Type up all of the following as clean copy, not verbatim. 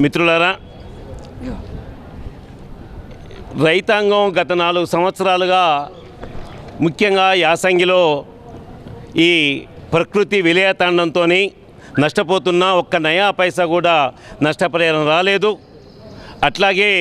మిత్రులారా, రైతాంగం గత 4 సంవత్సరాలుగా ముఖ్యంగా యాసంగిలో ఈ ప్రకృతి విలయతాండంతో నష్టపోతున్నా ఒక్క నయా పైసా కూడా నష్టపరిహారం రాలేదు. అట్లాగే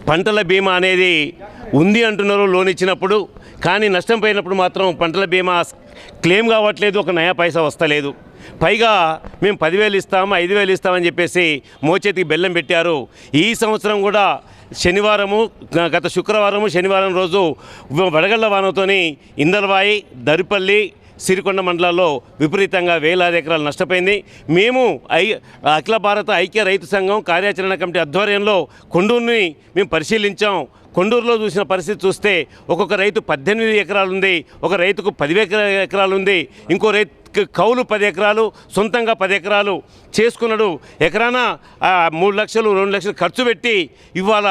పంటల బీమా అనేది ఉంది అంటున్నారు లోన్ ఇచ్చినప్పుడు, కానీ నష్టం పోయినప్పుడు మాత్రం పంటల బీమా క్లెయిమ్ కావట్లేదు, ఒక నయా పైసా వస్తలేదు. పైగా మేము 10,000 ఇస్తాము 5,000 ఇస్తామని చెప్పేసి మోచేతికి బెల్లం పెట్టారు. ఈ సంవత్సరం కూడా గత శుక్రవారము శనివారం రోజు వడగళ్ల వానతోని ఇందల్వాయి, దరిపల్లి, సిరికొండ మండలాల్లో విపరీతంగా వేలాది ఎకరాలు నష్టపోయింది. మేము అఖిల భారత ఐక్య రైతు సంఘం కార్యాచరణ కమిటీ ఆధ్వర్యంలో కొండూరుని మేము పరిశీలించాం. కొండూరులో చూసిన పరిస్థితి చూస్తే ఒక్కొక్క రైతు 18 ఎకరాలు ఉంది, ఒక రైతుకు 10 ఎకరాలు ఉంది, ఇంకో రైతు కౌలు 10 ఎకరాలు, సొంతంగా 10 ఎకరాలు చేసుకున్నాడు. ఎకరాన 3 లక్షలు 2 లక్షలు ఖర్చు పెట్టి ఇవాళ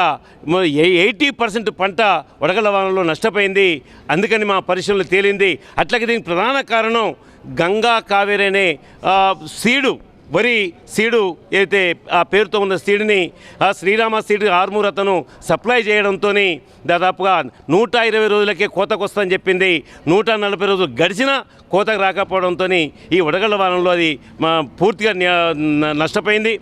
80% పంట వడగళ్ల వానలో నష్టపోయింది. అందుకని మా పరిశీలనలో తేలింది. అట్లాగే దీనికి ప్రధాన కారణం గంగా కావేరి అనే వరి సీడు ఏదైతే ఆ పేరుతో ఉన్న సీడ్ని శ్రీరామ సీడ్ ఆర్మూర్ అతను సప్లై చేయడంతో దాదాపుగా 120 రోజులకే కోతకు వస్తుందని చెప్పింది. 140 రోజులు గడిచినా కోతకు రాకపోవడంతో ఈ వడగళ్ల వానంలో అది పూర్తిగా నష్టపోయింది,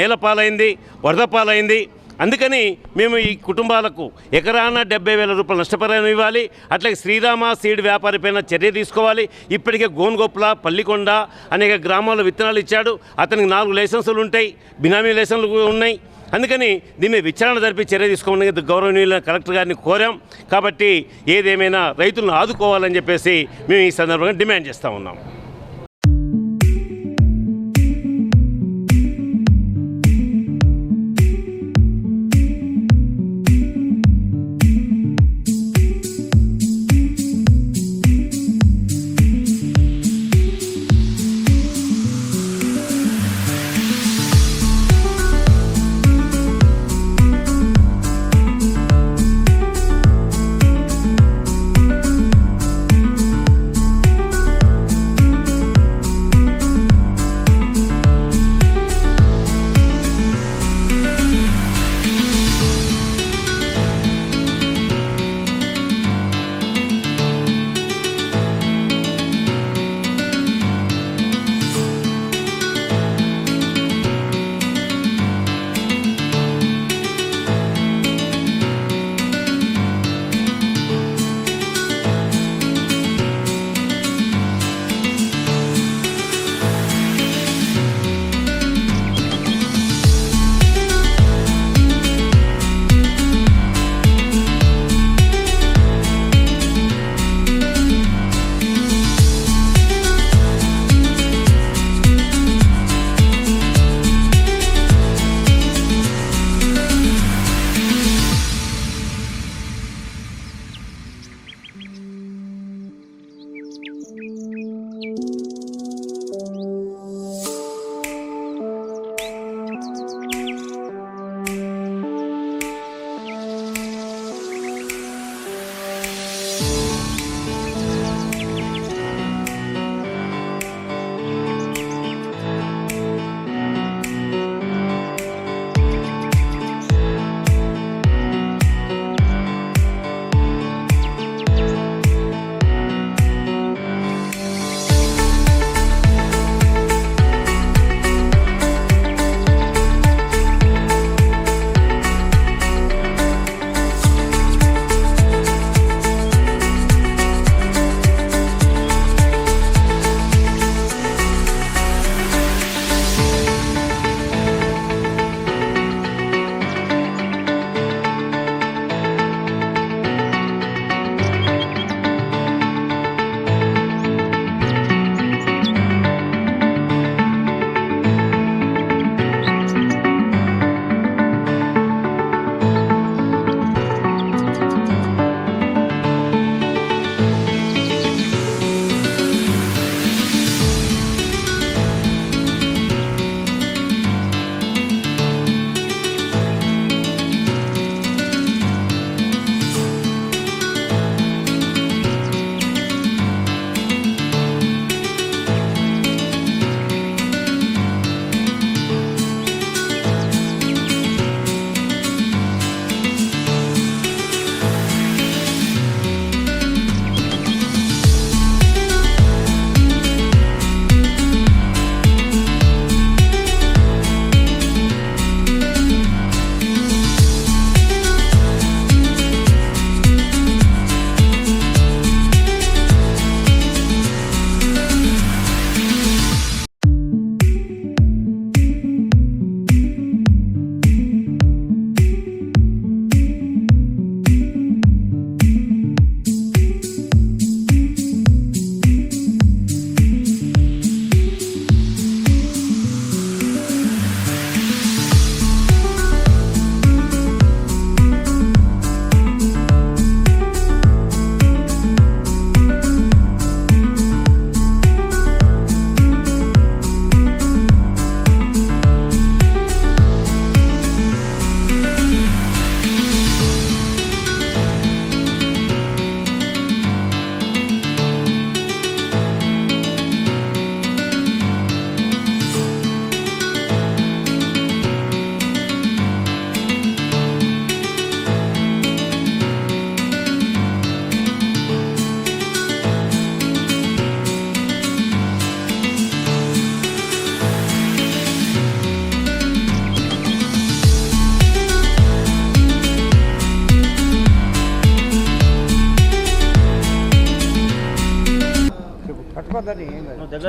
నేలపాలైంది, వరద పాలైంది. అందుకని మేము ఈ కుటుంబాలకు ఎకరాన 70,000 రూపాయలు నష్టపరిహారం ఇవ్వాలి. అట్లాగే శ్రీరామ సీడ్ వ్యాపారి పైన చర్య తీసుకోవాలి. ఇప్పటికే గోన్గొప్పల, పల్లికొండ అనేక గ్రామాల్లో విత్తనాలు ఇచ్చాడు. అతనికి 4 లైసెన్సులు ఉంటాయి, బినామీ లైసెన్సులు ఉన్నాయి. అందుకని దీన్ని విచారణ జరిపి చర్య తీసుకోమని గౌరవనీయుల కలెక్టర్ గారిని కోరాం. కాబట్టి ఏదేమైనా రైతులను ఆదుకోవాలని చెప్పేసి మేము ఈ సందర్భంగా డిమాండ్ చేస్తూ ఉన్నాం.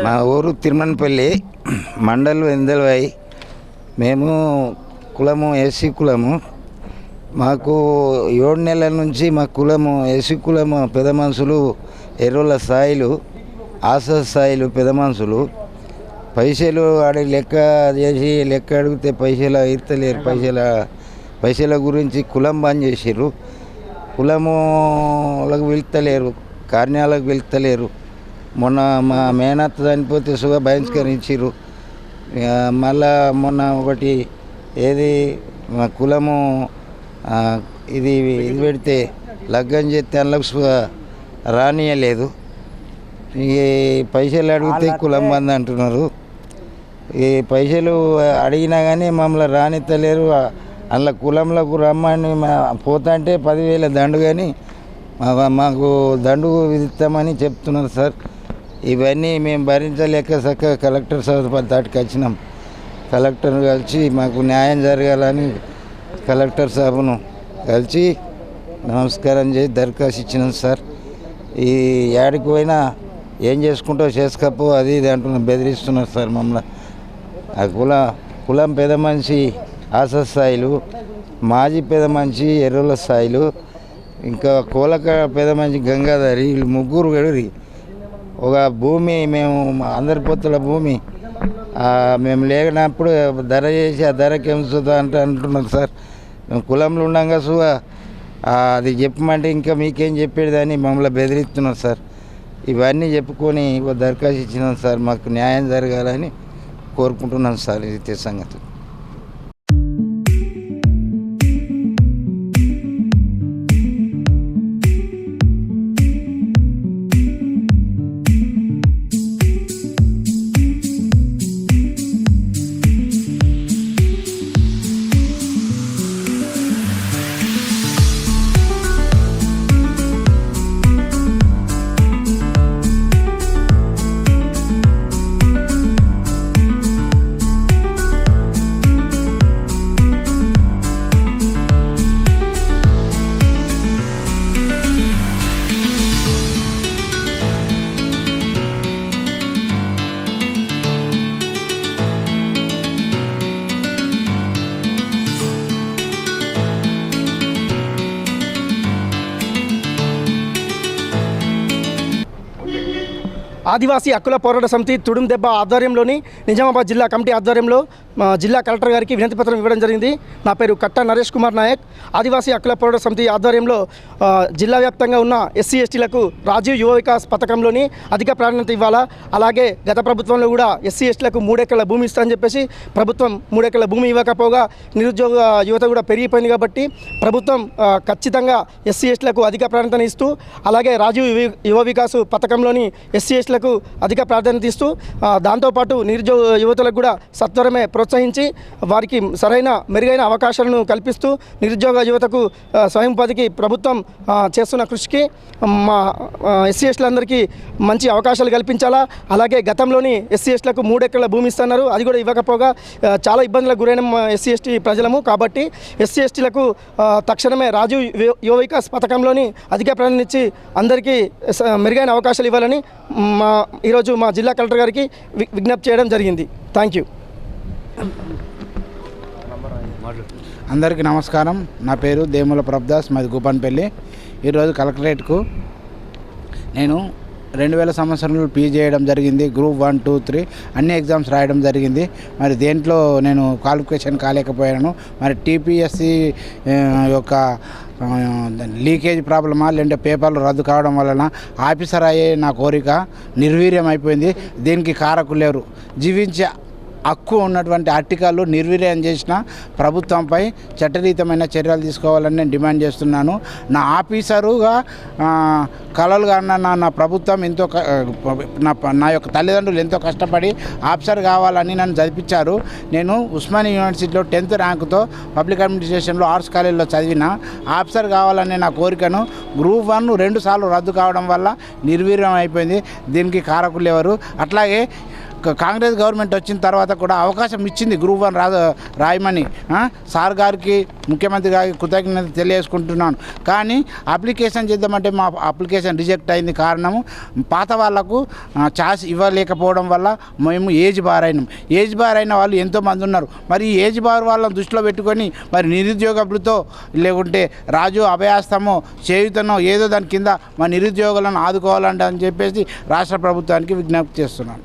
మా ఊరు తిరుమనపల్లి మండల్ వెందలవై. మేము కులము ఎస్సీ కులము. మాకు 7 నెలల నుంచి మా కులము ఎస్సీ కులము పెద్ద మనుషులు ఎర్రోళ్ళ స్థాయిలు ఆశా స్థాయిలు పెద్ద మనుషులు పైసలు ఆడి లెక్క చేసి లెక్క అడిగితే పైసలు ఇస్తలేరు. పైసల గురించి కులం బంద్ చేసిర్రు. కులములకు వెళ్తలేరు, కార్యాలకు వెళ్తలేరు. మొన్న మా మేనత్త చనిపోతే సుగా బహిష్కరించారు. మళ్ళా మొన్న ఒకటి ఏది మా కులము ఇది పెడితే లగ్గం చేస్తే అందులోకి సుగా రానియలేదు. ఈ పైసలు అడిగితే కులం బంద్ అంటున్నారు. ఈ పైసలు అడిగినా కానీ మమ్మల్ని రానిత్తలేరు. అందులో కులంలోకి రమ్మని పోతాంటే 10,000 దండు కానీ మాకు దండు విధిస్తామని చెప్తున్నారు సార్. ఇవన్నీ మేము భరించలేక చక్కగా కలెక్టర్ సార్ తాటికి వచ్చినాం. కలెక్టర్ కలిసి మాకు న్యాయం జరగాలని కలెక్టర్ సాబును కలిసి నమస్కారం చేసి దరఖాస్తు ఇచ్చినాం సార్. ఈ ఏడికి పోయినా ఏం చేసుకుంటో చేసుకోపో అది ఇది అంటున్నా బెదిరిస్తున్నారు సార్ మమ్మల్ని. ఆ కులం పెద్ద మనిషి ఆశా స్థాయిలు, మాజీ పెద్ద మనిషి ఎర్రోళ్ళ స్థాయిలు, ఇంకా కోలక పెద్ద మనిషి గంగాధరి, వీళ్ళు ముగ్గురు గడిరి ఒక భూమి మేము అందరి పొత్తుల భూమి మేము లేనప్పుడు ధర చేసి ఆ ధరకి ఏం చూద్దా అంటున్నారు సార్. మేము కులంలో ఉండగా సుగా అది చెప్పమంటే ఇంకా మీకేం చెప్పేదని మమ్మల్ని బెదిరిస్తున్నారు సార్. ఇవన్నీ చెప్పుకొని దరఖాస్తు ఇచ్చినాం సార్. మాకు న్యాయం జరగాలని కోరుకుంటున్నాను సార్. ఇది సంగతి. ఆదివాసీ హక్కుల పోరాట సమితి తుడుం దెబ్బ ఆధ్వర్యంలోని నిజామాబాద్ జిల్లా కమిటీ ఆధ్వర్యంలో జిల్లా కలెక్టర్ గారికి వినతి పత్రం ఇవ్వడం జరిగింది. నా పేరు కట్ట నరేష్ కుమార్ నాయక్. ఆదివాసీ హక్కుల పోరాట సమితి ఆధ్వర్యంలో జిల్లా వ్యాప్తంగా ఉన్న ఎస్సీ ఎస్టీలకు రాజీవ్ యువ వికాస్ పథకంలోని అధిక ప్రాధాన్యత ఇవ్వాలా, అలాగే గత ప్రభుత్వంలో కూడా ఎస్సీ ఎస్టీలకు 3 ఎకరాల భూమి ఇస్తారని చెప్పేసి ప్రభుత్వం 3 ఎకరాల భూమి ఇవ్వకపోగా నిరుద్యోగ యువత కూడా పెరిగిపోయింది. కాబట్టి ప్రభుత్వం ఖచ్చితంగా ఎస్సీ ఎస్టీలకు అధిక ప్రాధాన్యత ఇస్తూ, అలాగే రాజీవ్ యువ వికాస్ పథకంలోని ఎస్సీ ఎస్టీలకు అధిక ప్రాధాన్యత ఇస్తూ, దాంతోపాటు నిరుద్యోగ యువతలకు కూడా సత్వరమే ప్రోత్సహించి వారికి సరైన మెరుగైన అవకాశాలను కల్పిస్తూ నిరుద్యోగ యువతకు స్వయం ఉపాధికి ప్రభుత్వం చేస్తున్న కృషికి మా ఎస్సీ ఎస్టీలందరికీ మంచి అవకాశాలు కల్పించాలా. అలాగే గతంలోని ఎస్సీ ఎస్టీలకు 3 ఎకరాల భూమి ఇస్తున్నారు, అది కూడా ఇవ్వకపోగా చాలా ఇబ్బందులకు గురైన ఎస్సీ ఎస్టీ ప్రజలము. కాబట్టి ఎస్సీ ఎస్టీలకు తక్షణమే రాజీవ్ యువ వికాస్ పథకంలోని అధిక ప్రాధాన్యత ఇచ్చి అందరికీ మెరుగైన అవకాశాలు ఇవ్వాలని ఈరోజు మా జిల్లా కలెక్టర్ గారికి విజ్ఞప్తి చేయడం జరిగింది. Thank you. అందరికీ నమస్కారం. నా పేరు దేముల ప్రభుదాస్, మాది గూపన్పల్లి. ఈరోజు కలెక్టరేట్కు నేను 2000 సంవత్సరంలో పీజీ చేయడం జరిగింది. గ్రూప్ 1, 2, 3 అన్ని ఎగ్జామ్స్ రాయడం జరిగింది. మరి దేంట్లో నేను క్వాలిఫికేషన్ కాలేకపోయాను. మరి టీపీఎస్సీ యొక్క లీకేజ్ ప్రాబ్లమా లేదంటే పేపర్లు రద్దు కావడం వలన ఆఫీసర్ అయ్యే నా కోరిక నిర్వీర్యం అయిపోయింది. దీనికి కారకులు లేరు. జీవించే హక్కు ఉన్నటువంటి ఆర్టికల్లు నిర్వీర్యం చేసిన ప్రభుత్వంపై చట్టరీతమైన చర్యలు తీసుకోవాలని నేను డిమాండ్ చేస్తున్నాను. నా ఆఫీసరుగా కలలు కన్నా నా ప్రభుత్వం ఎంతో నా యొక్క తల్లిదండ్రులు ఎంతో కష్టపడి ఆఫీసర్ కావాలని నన్ను చదివించారు. నేను ఉస్మానియా యూనివర్సిటీలో 10th ర్యాంకుతో పబ్లిక్ అడ్మినిస్ట్రేషన్లో ఆర్ట్స్ కాలేజీలో చదివిన. ఆఫీసర్ కావాలనే నా కోరికను గ్రూప్ 1 2 సార్లు రద్దు కావడం వల్ల నిర్వీర్యం అయిపోయింది. దీనికి కారకులు ఎవరు? అట్లాగే కాంగ్రెస్ గవర్నమెంట్ వచ్చిన తర్వాత కూడా అవకాశం ఇచ్చింది గ్రూప్ 1 రాయమని సార్ గారికి ముఖ్యమంత్రి గారికి కృతజ్ఞత తెలియజేసుకుంటున్నాను. కానీ అప్లికేషన్ చేద్దామంటే మా అప్లికేషన్ రిజెక్ట్ అయింది. కారణము పాత వాళ్ళకు ఛాన్స్ ఇవ్వలేకపోవడం వల్ల మేము ఏజ్ బార్ అయినాం. ఏజ్ బార్ అయిన వాళ్ళు ఎంతోమంది ఉన్నారు. మరి ఈ ఏజ్ బార్ వాళ్ళని దృష్టిలో పెట్టుకొని మరి నిరుద్యోగులతో లేకుంటే రాజు అభయాస్తమో చేయుతనో ఏదో దాని కింద మా నిరుద్యోగులను ఆదుకోవాలంటే అని చెప్పేసి రాష్ట్ర ప్రభుత్వానికి విజ్ఞప్తి చేస్తున్నాను.